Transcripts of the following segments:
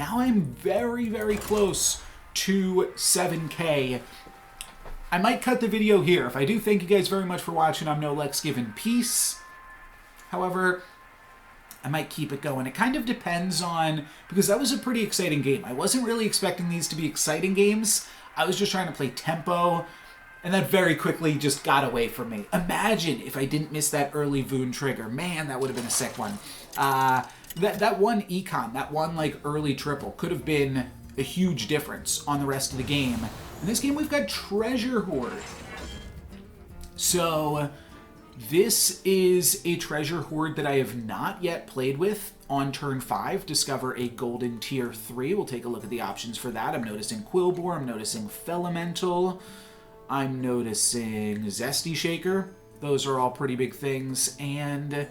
now I'm very, very close to 7K. I might cut the video here. If I do, thank you guys very much for watching. I'm no Lex given peace. However, I might keep it going. It kind of depends on, because that was a pretty exciting game. I wasn't really expecting these to be exciting games. I was just trying to play tempo, and that very quickly just got away from me. Imagine if I didn't miss that early Voon trigger. Man, that would have been a sick one. That one econ, that one like early triple could have been a huge difference on the rest of the game. In this game, we've got Treasure Hoard. So this is a Treasure Hoard that I have not yet played with. On turn 5, discover a golden tier 3. We'll take a look at the options for that. I'm noticing Quillbore, I'm noticing Felemental, I'm noticing Zesty Shaker. Those are all pretty big things. And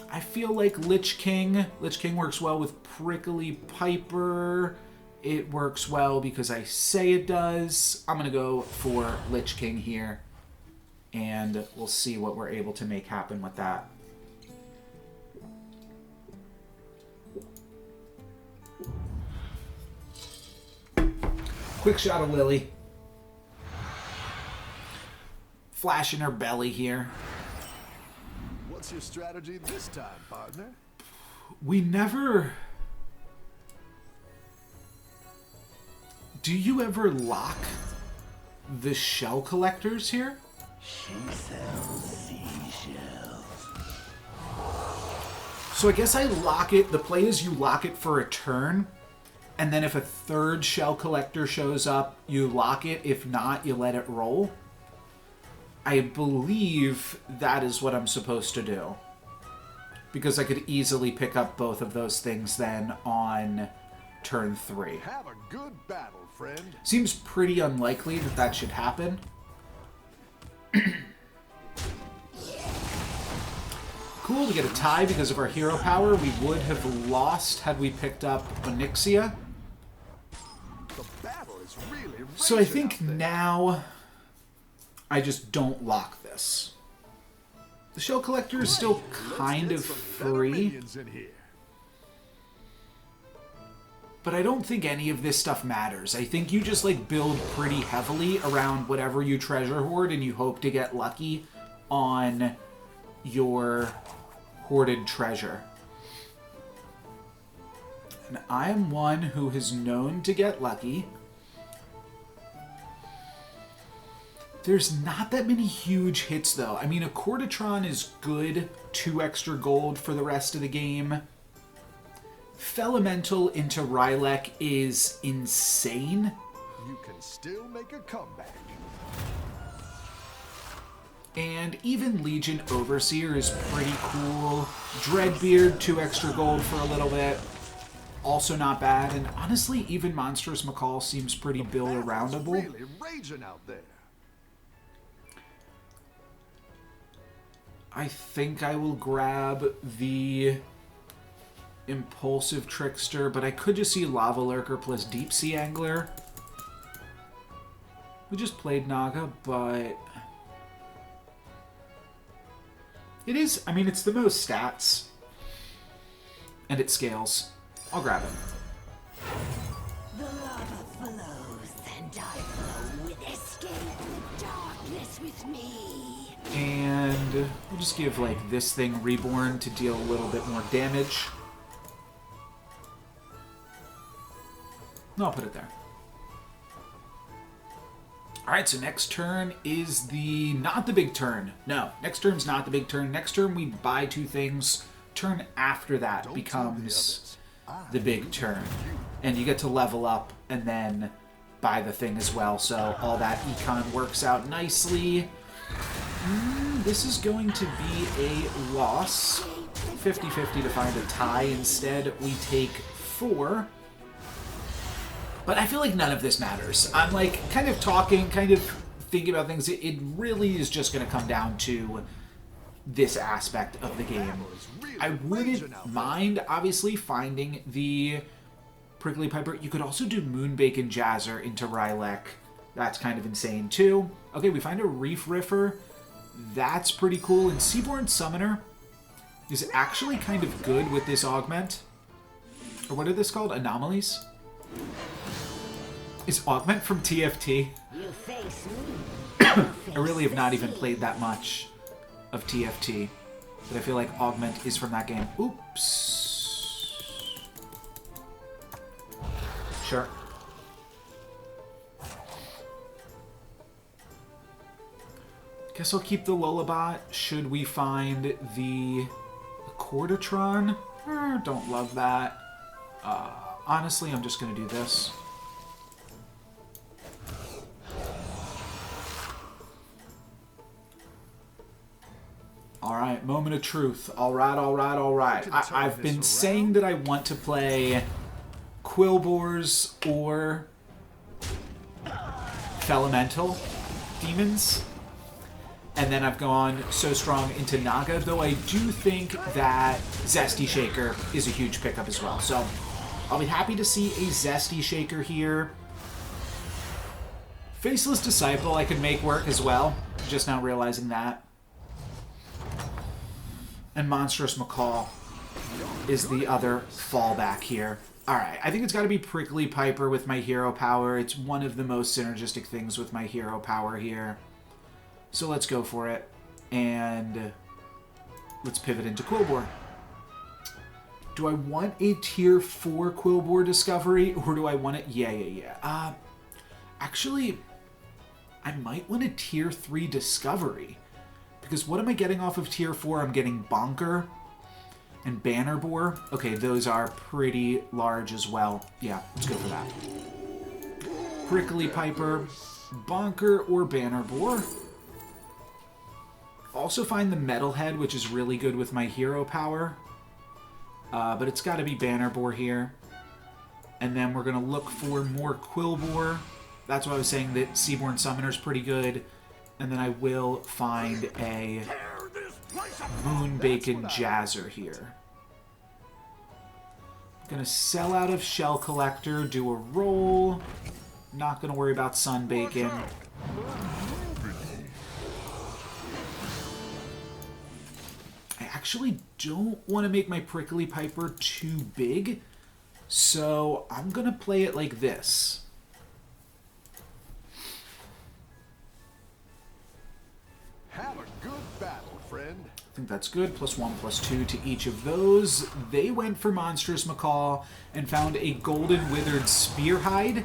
I feel like Lich King. Lich King works well with Prickly Piper. It works well because I say it does. I'm going to go for Lich King here. And we'll see what we're able to make happen with that. Quick shot of Lily. Flash in her belly here. What's your strategy this time, partner? We never... Do you ever lock the shell collectors here? She sells seashells. So I guess I lock it. The play is you lock it for a turn, and then if a third shell collector shows up, you lock it. If not, you let it roll. I believe that is what I'm supposed to do. Because I could easily pick up both of those things then on turn 3. Have a good battle, friend. Seems pretty unlikely that that should happen. Cool, we get a tie because of our hero power. We would have lost had we picked up Onyxia. The battle is really So I think now I just don't lock this. The shell collector is still kind of free, but I don't think any of this stuff matters. I think you just like build pretty heavily around whatever you treasure hoard and you hope to get lucky on your hoarded treasure. And I am one who is known to get lucky. There's not that many huge hits, though. I mean, a Cordatron is good. 2 extra gold for the rest of the game. Felemental into Rylek is insane. You can still make a comeback. And even Legion Overseer is pretty cool. Dreadbeard, 2 extra gold for a little bit. Also not bad. And honestly, even Monstrous McCall seems pretty build-aroundable. Really raging out there. I think I will grab the Impulsive Trickster, but I could just see Lava Lurker plus Deep Sea Angler. We just played Naga, but it is, I mean, it's the most stats, and it scales. I'll grab him. The lava flows, and I flow with escape the darkness with me. And we'll just give, like, this thing Reborn to deal a little bit more damage. No, I'll put it there. Alright, so next turn is the... not the big turn. No, next turn's not the big turn. Next turn we buy 2 things. Turn after that becomes the big turn. And you get to level up and then buy the thing as well. So all that econ works out nicely. This is going to be a loss. 50-50 to find a tie. Instead, we take 4. But I feel like none of this matters. I'm like kind of talking, kind of thinking about things. It really is just going to come down to this aspect of the game. I wouldn't mind, obviously, finding the Prickly Piper. You could also do Moonbake and Jazzer into Rylek. That's kind of insane, too. Okay, we find a Reef Riffer. That's pretty cool. And Seaborn Summoner is actually kind of good with this augment. Or what are this called? Anomalies? Is Augment from TFT? You face me. I really have not even played that much of TFT, but I feel like Augment is from that game. Oops. Sure. Guess I'll keep the Lullabot. Should we find the Cordatron? Don't love that. Honestly, I'm just going to do this. Alright, moment of truth. Alright. I've been saying that I want to play Quillbores or Felemental Demons. And then I've gone so strong into Naga, though I do think that Zesty Shaker is a huge pickup as well. So I'll be happy to see a Zesty Shaker here. Faceless Disciple I could make work as well, just now realizing that. And Monstrous Macaw is the other fallback here. Alright, I think it's got to be Prickly Piper with my hero power. It's one of the most synergistic things with my hero power here. So let's go for it. And let's pivot into Quillbore. Do I want a tier 4 Quillbore discovery, or do I want it? Yeah. Actually, I might want a tier 3 discovery. Because what am I getting off of tier 4? I'm getting Bonker and Banner Boar. Okay, those are pretty large as well. Yeah, let's go for that. Prickly Piper, Bonker, or Banner Boar. Also find the Metalhead, which is really good with my hero power. But it's got to be Banner Boar here. And then we're going to look for more Quillbore. That's why I was saying that Seaborn Summoner's pretty good. And then I will find a Moonbacon Jazzer here. Gonna sell out of Shell Collector, do a roll. Not gonna worry about Sunbacon. I actually don't want to make my Prickly Piper too big, so I'm gonna play it like this. Have a good battle, friend. I think that's good. +1, +2 to each of those. They went for Monstrous Macaw and found a Golden Withered Spearhide.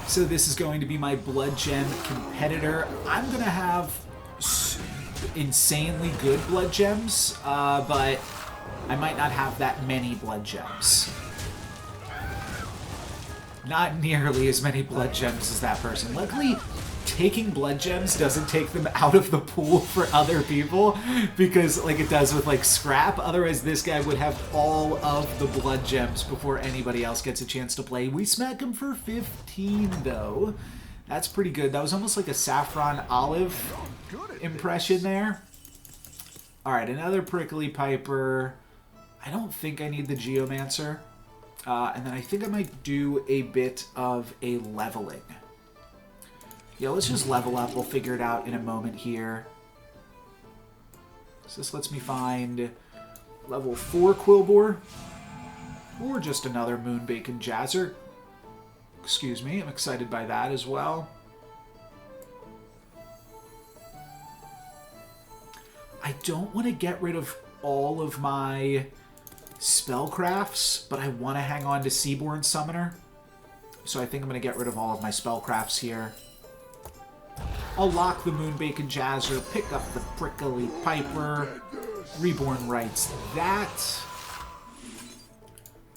So this is going to be my Blood Gem competitor. I'm going to have insanely good Blood Gems, but I might not have that many Blood Gems. Not nearly as many Blood Gems as that person. Luckily, taking Blood Gems doesn't take them out of the pool for other people, because like it does with like Scrap. Otherwise this guy would have all of the Blood Gems before anybody else gets a chance to play. We smack him for 15 though. That's pretty good. That was almost like a Saffron Olive impression there. Alright, another Prickly Piper. I don't think I need the Geomancer. And then I think I might do a bit of a leveling. Yeah, let's just level up. We'll figure it out in a moment here. So this lets me find level 4 Quillbore. Or just another Moonbacon Jazzer. Excuse me, I'm excited by that as well. I don't want to get rid of all of my spellcrafts, but I want to hang on to Seaborn Summoner. So I think I'm going to get rid of all of my spellcrafts here. I'll lock the Moonbacon Jazzer, pick up the Prickly Piper. Reborn writes that.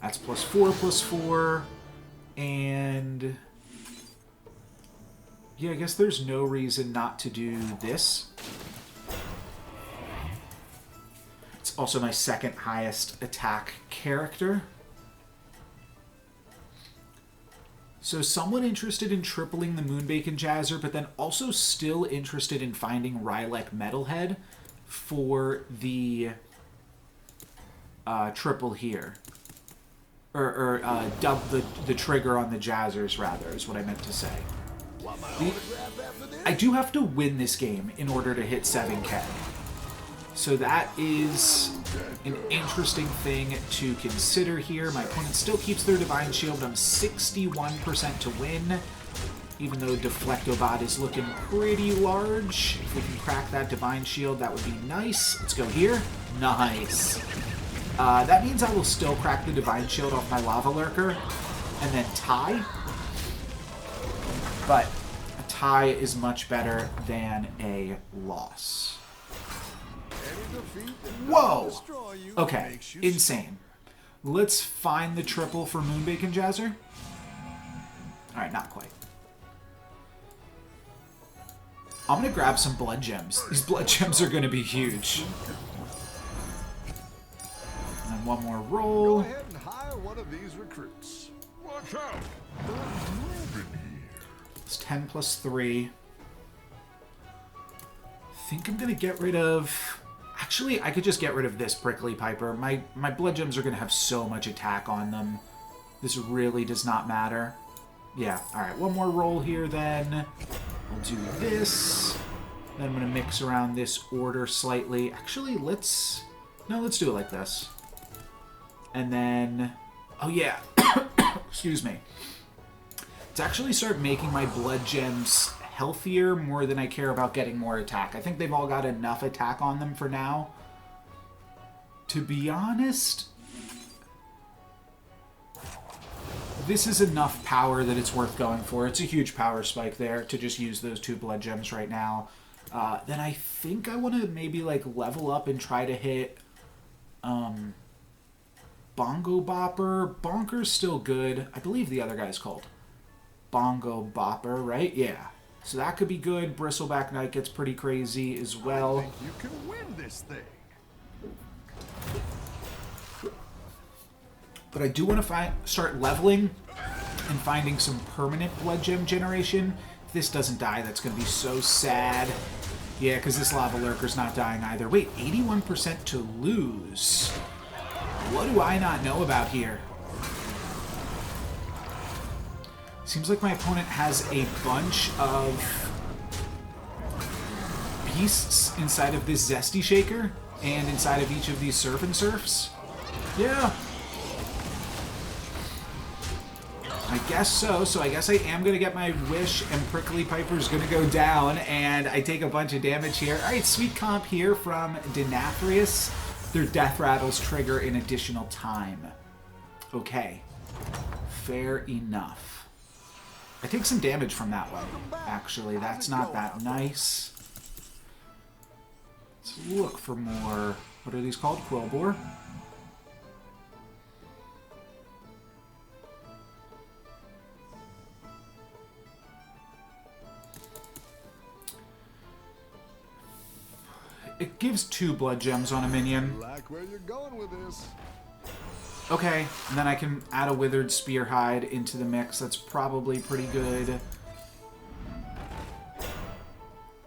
That's +4, +4. And yeah, I guess there's no reason not to do this. It's also my second highest attack character. So someone interested in tripling the Moonbacon Jazzer, but then also still interested in finding Rylek Metalhead for the triple here. Or dub the trigger on the Jazzers, rather, is what I meant to say. I do have to win this game in order to hit 7K. So that is an interesting thing to consider here. My opponent still keeps their Divine Shield, but I'm 61% to win. Even though Deflectobot is looking pretty large. If we can crack that Divine Shield, that would be nice. Let's go here. Nice. That means I will still crack the Divine Shield off my Lava Lurker and then tie. But a tie is much better than a loss. Whoa! Okay, insane. Let's find the triple for Moonbacon Jazzer. Alright, not quite. I'm going to grab some blood gems. These blood gems are going to be huge. And then one more roll. Go ahead and hire one of these recruits. Watch out! It's 10 plus 3. I think I'm going to get rid of... Actually, I could just get rid of this Prickly Piper. My blood gems are going to have so much attack on them. This really does not matter. Yeah, alright. One more roll here then. We'll do this. Then I'm going to mix around this order slightly. Actually, let's do it like this. And then... Oh, yeah. Excuse me. Let's actually start making my blood gems healthier more than I care about getting more attack. I think they've all got enough attack on them for now. To be honest... This is enough power that it's worth going for. It's a huge power spike there to just use those 2 blood gems right now. Then I think I want to maybe like level up and try to hit Bongo Bopper. Bonker's still good. I believe the other guy's called Bongo Bopper, right? Yeah. So that could be good. Bristleback Knight gets pretty crazy as well. I think you can win this thing. But I do want to start leveling and finding some permanent blood gem generation. If this doesn't die, that's going to be so sad. Yeah, because this Lava Lurker's not dying either. Wait, 81% to lose. What do I not know about here? Seems like my opponent has a bunch of beasts inside of this Zesty Shaker and inside of each of these Surf and Surfs. Yeah. I guess so. So I guess I am going to get my wish, and Prickly Piper's going to go down, and I take a bunch of damage here. All right, sweet comp here from Denathrius. Their Death Rattles trigger in additional time. Okay. Fair enough. I take some damage from that one, actually. That's not that nice. Let's look for more... What are these called? Quillbore? It gives 2 blood gems on a minion. Like where you're going with this. Okay, and then I can add a Withered Spearhide into the mix. That's probably pretty good.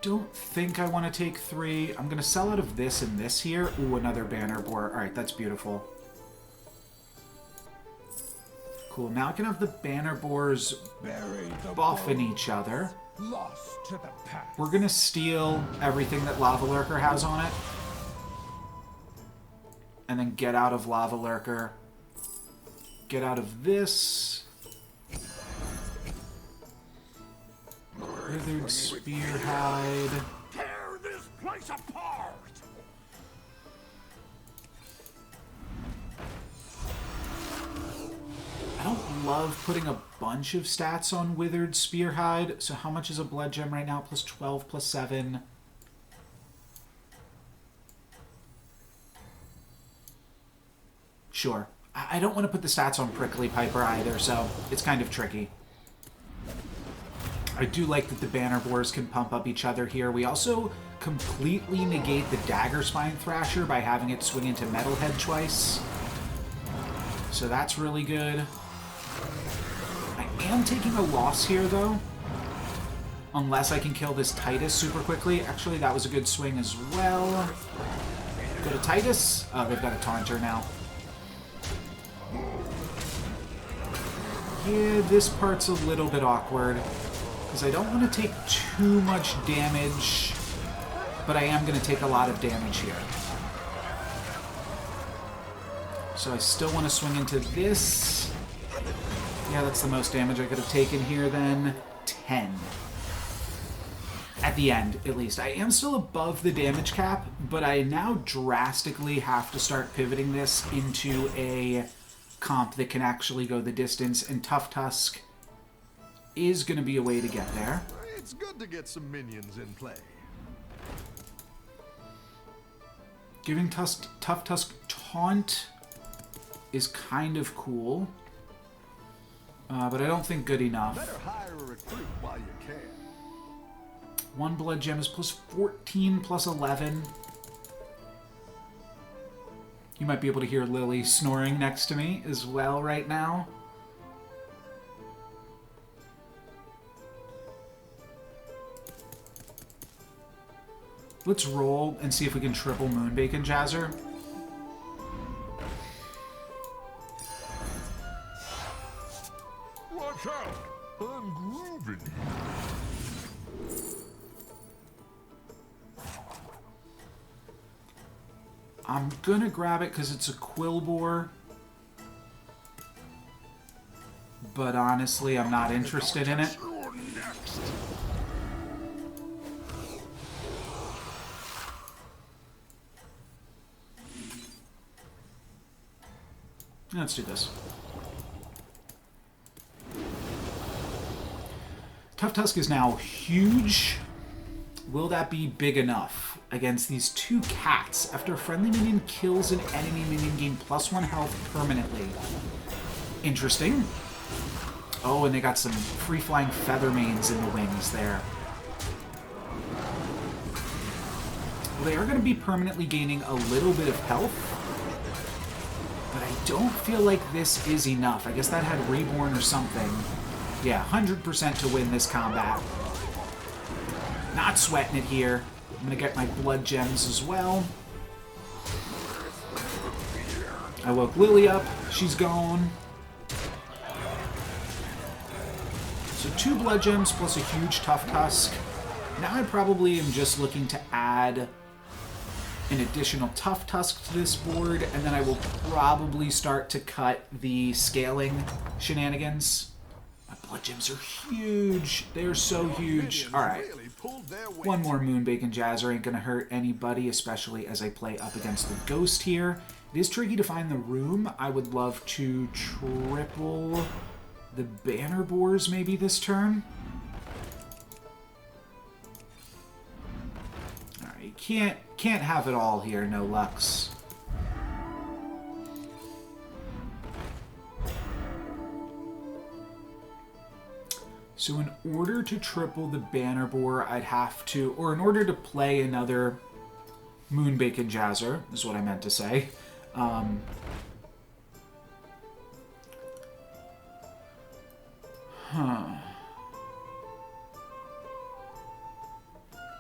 Don't think I want to take 3. I'm going to sell out of this and this here. Ooh, another Banner Boar. Alright, that's beautiful. Cool, now I can have the Banner Boars buffing each other. Lost to the past. We're going to steal everything that Lava Lurker has on it. And then get out of Lava Lurker. Get out of this. Withered Spearhide. Tear this place apart. I don't love putting a bunch of stats on Withered Spearhide. So how much is a blood gem right now? Plus 12, plus 7. Sure. I don't want to put the stats on Prickly Piper either, so it's kind of tricky. I do like that the Banner Boars can pump up each other here. We also completely negate the Dagger Spine Thrasher by having it swing into Metalhead twice. So that's really good. I am taking a loss here, though. Unless I can kill this Titus super quickly. Actually, that was a good swing as well. Go to Titus. Oh, they've got a Taunter now. Yeah, this part's a little bit awkward. Because I don't want to take too much damage but I am going to take a lot of damage here. So I still want to swing into this. Yeah, that's the most damage I could have taken here then. 10. At the end, at least. I am still above the damage cap, but I now drastically have to start pivoting this into a comp that can actually go the distance, and Tough Tusk is going to be a way to get there. It's good to get some minions in play. Giving Tough Tusk Taunt is kind of cool, but I don't think good enough. Better hire a recruit while you can. 1 blood gem is plus 14, plus 11. You might be able to hear Lily snoring next to me as well right now. Let's roll and see if we can triple Moonbacon Jazzer. Watch out! I'm grooving. I'm gonna grab it because it's a Quillbore. But honestly, I'm not interested in it. You're next. Let's do this. Tough Tusk is now huge. Will that be big enough against these two cats? After a friendly minion kills an enemy minion, gain +1 health permanently. Interesting. Oh, and they got some free-flying feather manes in the wings there. Well, they are going to be permanently gaining a little bit of health, but I don't feel like this is enough. I guess that had Reborn or something. Yeah, 100% to win this combat. Not sweating it here. I'm going to get my blood gems as well. I woke Lily up. She's gone. So 2 blood gems plus a huge Tough Tusk. Now I probably am just looking to add an additional Tough Tusk to this board, and then I will probably start to cut the scaling shenanigans. My blood gems are huge. They are so huge. Alright. One more Moonbacon Jazzer ain't gonna hurt anybody, especially as I play up against the Ghost here. It is tricky to find the room. I would love to triple the Banner Boars maybe this turn. Alright, can't have it all here, no Lux. So in order to triple the Banner Boar, I'd have to, or in order to play another Moonbacon Jazzer, is what I meant to say. I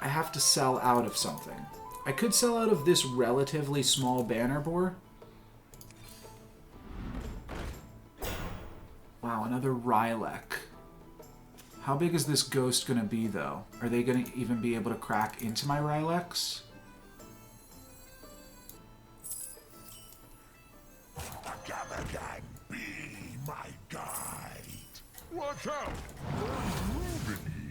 have to sell out of something. I could sell out of this relatively small Banner Boar. Wow, another Rylek. How big is this Ghost going to be, though? Are they going to even be able to crack into my Ryleks? Be my guide. Watch out! I'm moving here.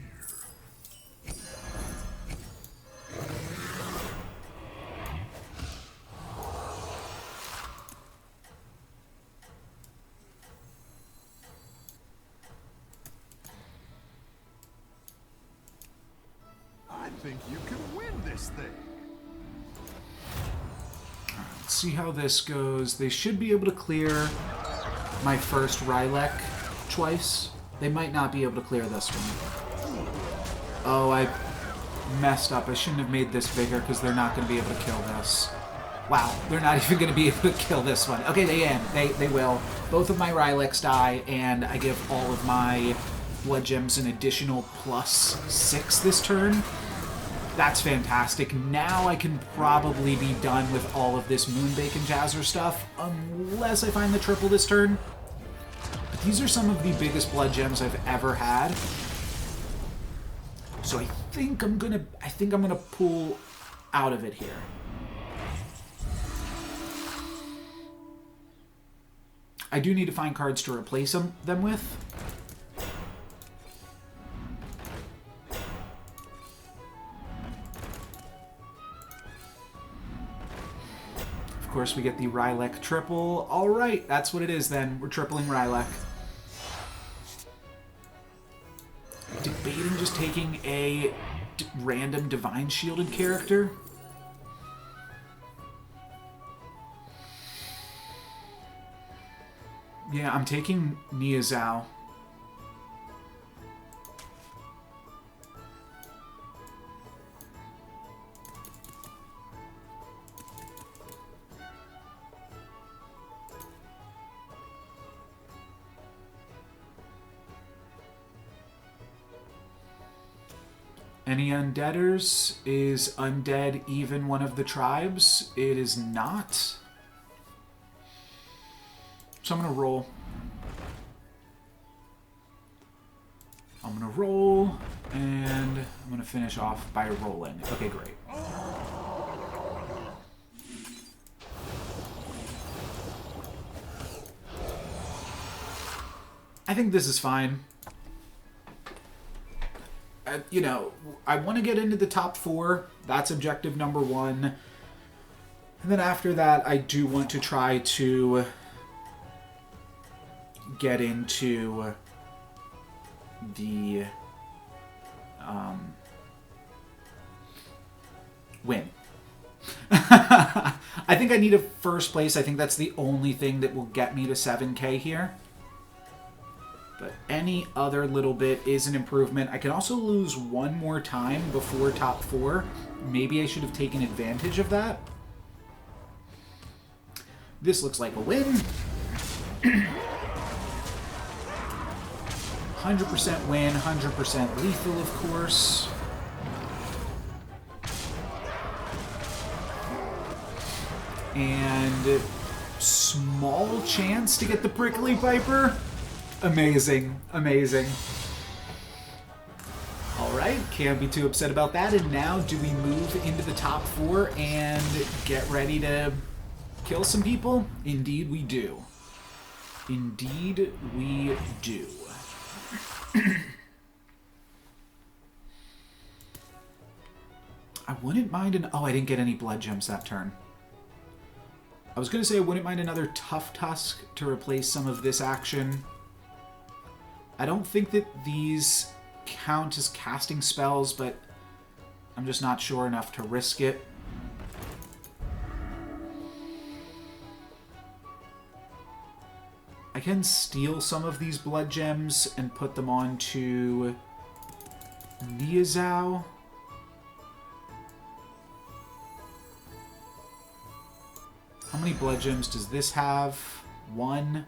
I think you can win this thing. Let's see how this goes. They should be able to clear my first Rylek twice. They might not be able to clear this one. Oh, I messed up. I shouldn't have made this bigger because they're not going to be able to kill this. Wow, they're not even going to be able to kill this one. Okay, they will. Both of my Ryleks die, and I give all of my blood gems an additional +6 this turn. That's fantastic. Now I can probably be done with all of this Moonbacon Jazzer stuff, unless I find the triple this turn. But these are some of the biggest blood gems I've ever had. So I think I'm gonna pull out of it here. I do need to find cards to replace them with. Of course, we get the Rylek triple. All right, that's what it is then. We're tripling Rylek. Debating just taking a random Divine Shielded character. Yeah, I'm taking Nia Zhao. Any undeaders? Is undead even one of the tribes? It is not. So I'm going to roll. I'm going to roll, and I'm going to finish off by rolling. Okay, great. I think this is fine. You know, I want to get into the top 4. That's objective number 1. And then after that, I do want to try to get into the win. I think I need a first place. I think that's the only thing that will get me to 7K here. But any other little bit is an improvement. I can also lose one more time before top 4. Maybe I should have taken advantage of that. This looks like a win. 100% win, 100% lethal, of course. And small chance to get the Prickly Piper. Amazing, amazing. Alright, can't be too upset about that. And now do we move into the top 4 and get ready to kill some people? Indeed we do. Indeed we do. I wouldn't mind an... Oh, I didn't get any blood gems that turn. I was going to say I wouldn't mind another Tough Tusk to replace some of this action. I don't think that these count as casting spells, but I'm just not sure enough to risk it. I can steal some of these blood gems and put them onto Nia Zhao. How many blood gems does this have? 1.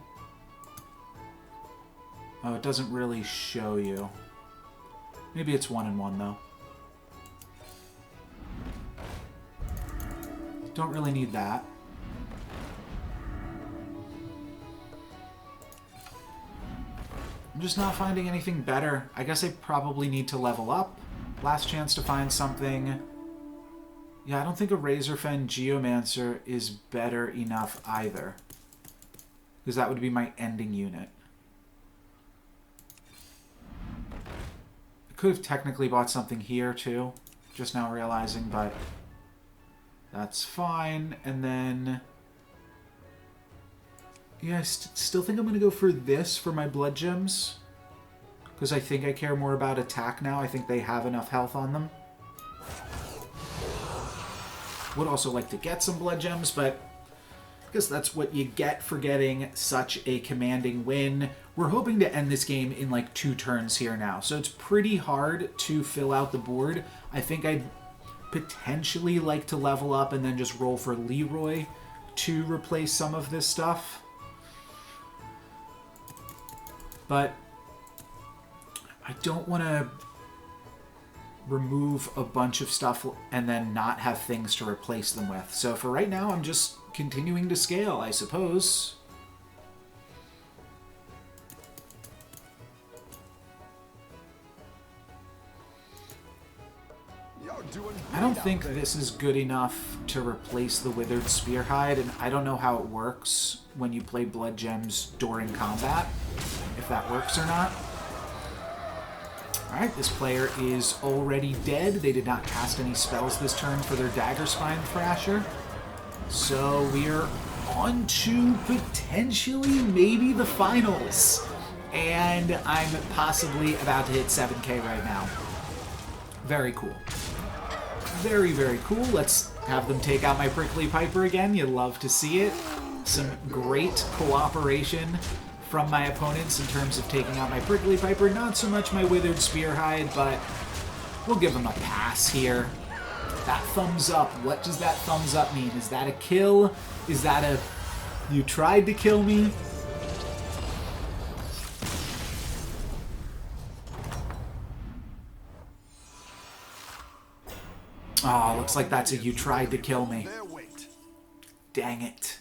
Oh, it doesn't really show you. Maybe it's 1 and 1, though. Don't really need that. I'm just not finding anything better. I guess I probably need to level up. Last chance to find something. Yeah, I don't think a Razorfen Geomancer is better enough either. Because that would be my ending unit. I could have technically bought something here too. Just now realizing, but that's fine. And then... yeah, I still think I'm going to go for this for my blood gems. Because I think I care more about attack now. I think they have enough health on them. Would also like to get some blood gems, but I guess that's what you get for getting such a commanding win. We're hoping to end this game in like 2 turns here now. So it's pretty hard to fill out the board. I think I'd potentially like to level up and then just roll for Leroy to replace some of this stuff. But I don't want to remove a bunch of stuff and then not have things to replace them with. So for right now, I'm just continuing to scale, I suppose. Your doing I don't think this is good enough to replace the Withered Spearhide, and I don't know how it works when you play Blood Gems during combat, if that works or not. Alright, this player is already dead. They did not cast any spells this turn for their Dagger Spine Thrasher. So we're on to potentially maybe the finals. And I'm possibly about to hit 7K right now. Very cool. Very, very cool. Let's have them take out my Prickly Piper again. You love to see it. Some great cooperation from my opponents in terms of taking out my Prickly Piper. Not so much my Withered Spearhide, but we'll give them a pass here. That thumbs up. What does that thumbs up mean? Is that a kill? Is that a... you tried to kill me? Oh, looks like that's a you tried to kill me. Dang it.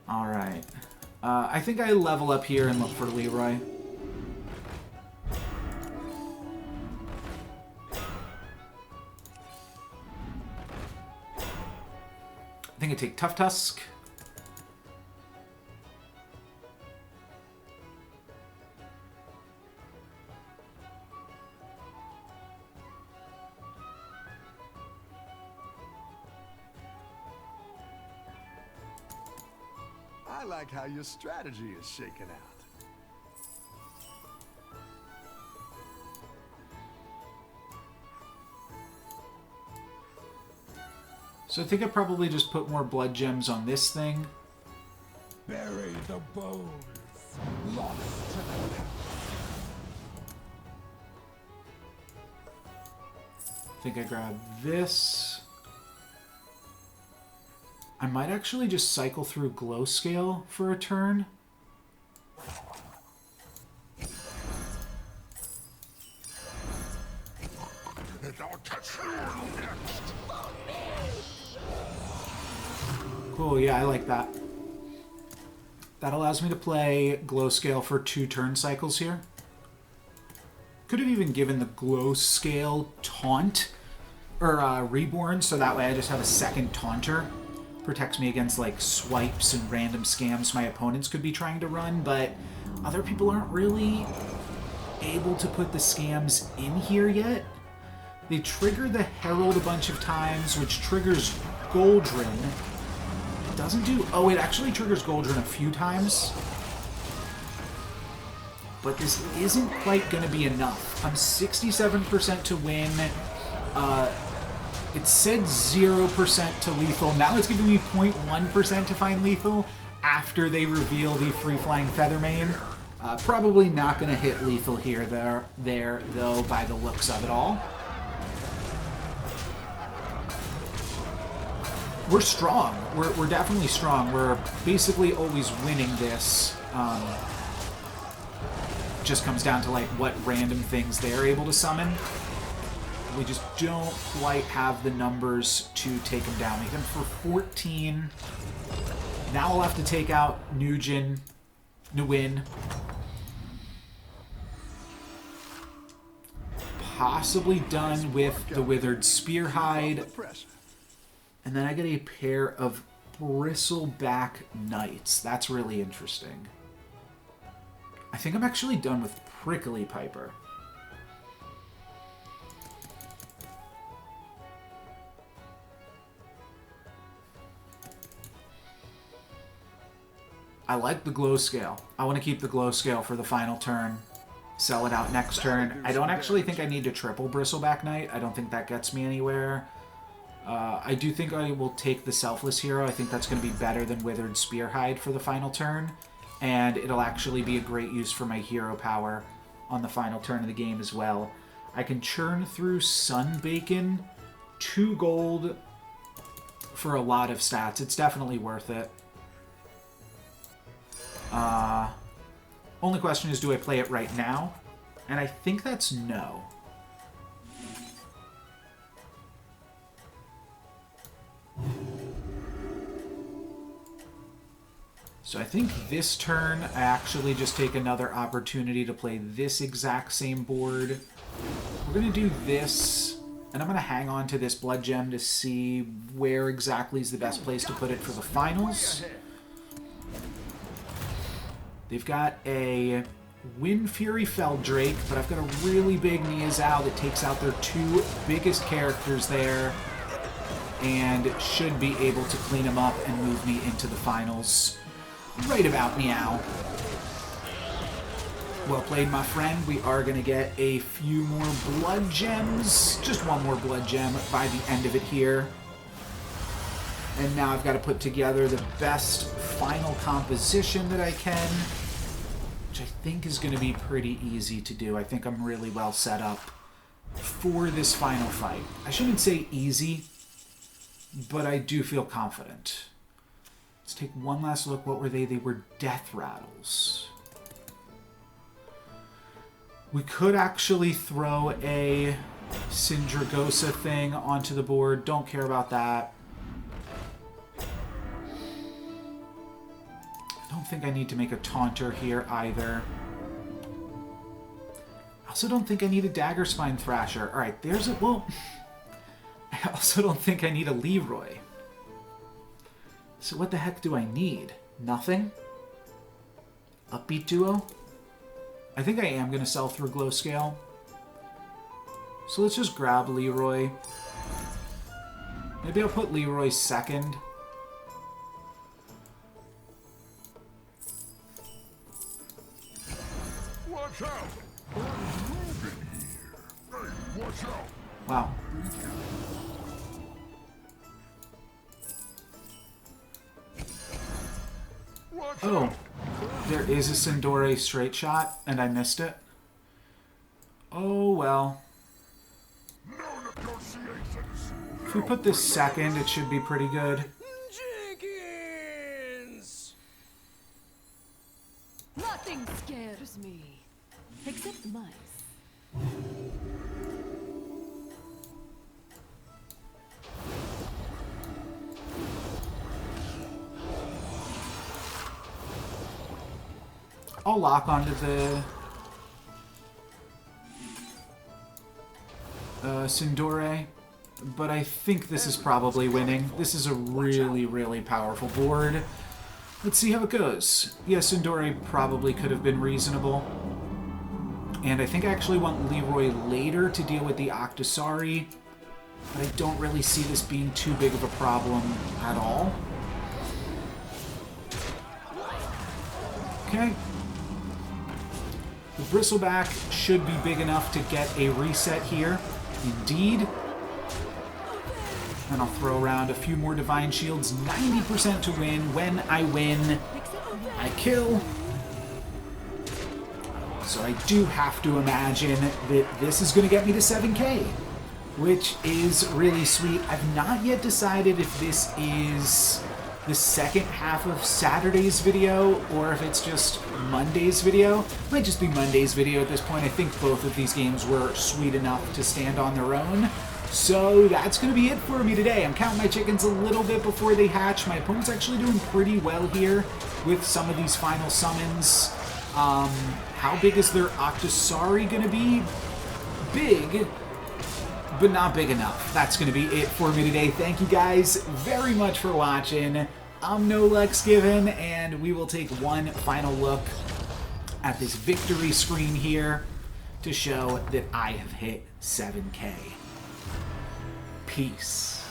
Alright. I think I level up here and look for Leroy. I think I take Tough Tusk. I like how your strategy is shaking out. So I think I probably just put more blood gems on this thing. Bury the bones. Lost to the past. I think I grab this. I might actually just cycle through Glow Scale for a turn. I'll touch you next. Cool, yeah, I like that. That allows me to play Glow Scale for 2 turn cycles here. Could have even given the Glow Scale Taunt, or Reborn, so that way I just have a second Taunter. Protects me against like swipes and random scams my opponents could be trying to run, but other people aren't really able to put the scams in here yet. They trigger the Herald a bunch of times, which triggers Goldrin. It doesn't do... oh, it actually triggers Goldrin a few times. But this isn't quite going to be enough. I'm 67% to win. It said 0% to lethal. Now it's giving me 0.1% to find lethal after they reveal the free-flying Feathermane. Probably not going to hit lethal here, there, though, by the looks of it all. We're strong. We're definitely strong. We're basically always winning this. Just comes down to like what random things they're able to summon. We just don't quite have the numbers to take him down. We hit him for 14. Now I'll have to take out Nguyen. Possibly done with the Withered Spearhide. And then I get a pair of Bristleback Knights. That's really interesting. I think I'm actually done with Prickly Piper. I like the Glow Scale. I want to keep the Glow Scale for the final turn. Sell it out next turn. I don't actually think I need to triple Bristleback Knight. I don't think that gets me anywhere. I do think I will take the Selfless Hero. I think that's going to be better than Withered Spearhide for the final turn. And it'll actually be a great use for my hero power on the final turn of the game as well. I can churn through Sunbacon, 2 gold for a lot of stats. It's definitely worth it. Only question is, do I play it right now? And I think that's no. So I think this turn, I actually just take another opportunity to play this exact same board. We're going to do this And I'm going to hang on to this blood gem to see where exactly is the best place to put it for the finals. They've got a Wind Fury Feldrake, but I've got a really big Niazao that takes out their two biggest characters there and should be able to clean them up and move me into the finals right about meow. Well played, my friend. We are going to get a few more blood gems. Just one more blood gem by the end of it here. And now I've got to put together the best final composition that I can, which I think is going to be pretty easy to do. I think I'm really well set up for this final fight. I shouldn't say easy, but I do feel confident. Let's take one last look. What were they? They were death rattles. We could actually throw a Syndragosa thing onto the board. Don't care about that. I don't think I need to make a Taunter here either. I also don't think I need a Dagger Spine Thrasher. Alright, there's a... Well, I also don't think I need a Leroy. So what the heck do I need? Nothing? Upbeat Duo? I think I am going to sell through Glow Scale. So let's just grab Leroy. Maybe I'll put Leroy second. Watch out! What is moving here? Hey, watch out! Wow. Watch Oh. out! There is a Sindore straight shot, and I missed it. Oh, well. No negotiations! If we put this second, it should be pretty good. Jenkins! Nothing scares me. Except the mice. I'll lock onto the Sindore, but I think this is probably winning. This is a really, really powerful board. Let's see how it goes. Yeah, Sindore probably could have been reasonable. And I think I actually want Leroy later to deal with the Octosari, but I don't really see this being too big of a problem at all. Okay. The Bristleback should be big enough to get a reset here. Indeed. And I'll throw around a few more Divine Shields. 90% to win. When I win, I kill. So I do have to imagine that this is going to get me to 7K, which is really sweet. I've not yet decided if this is the second half of Saturday's video or if it's just Monday's video. It might just be Monday's video at this point. I think both of these games were sweet enough to stand on their own. So that's going to be it for me today. I'm counting my chickens a little bit before they hatch. My opponent's actually doing pretty well here with some of these final summons. How big is their Octosari going to be? Big, but not big enough. That's going to be it for me today. Thank you guys very much for watching. I'm No Lex Given, and we will take one final look at this victory screen here to show that I have hit 7K. Peace.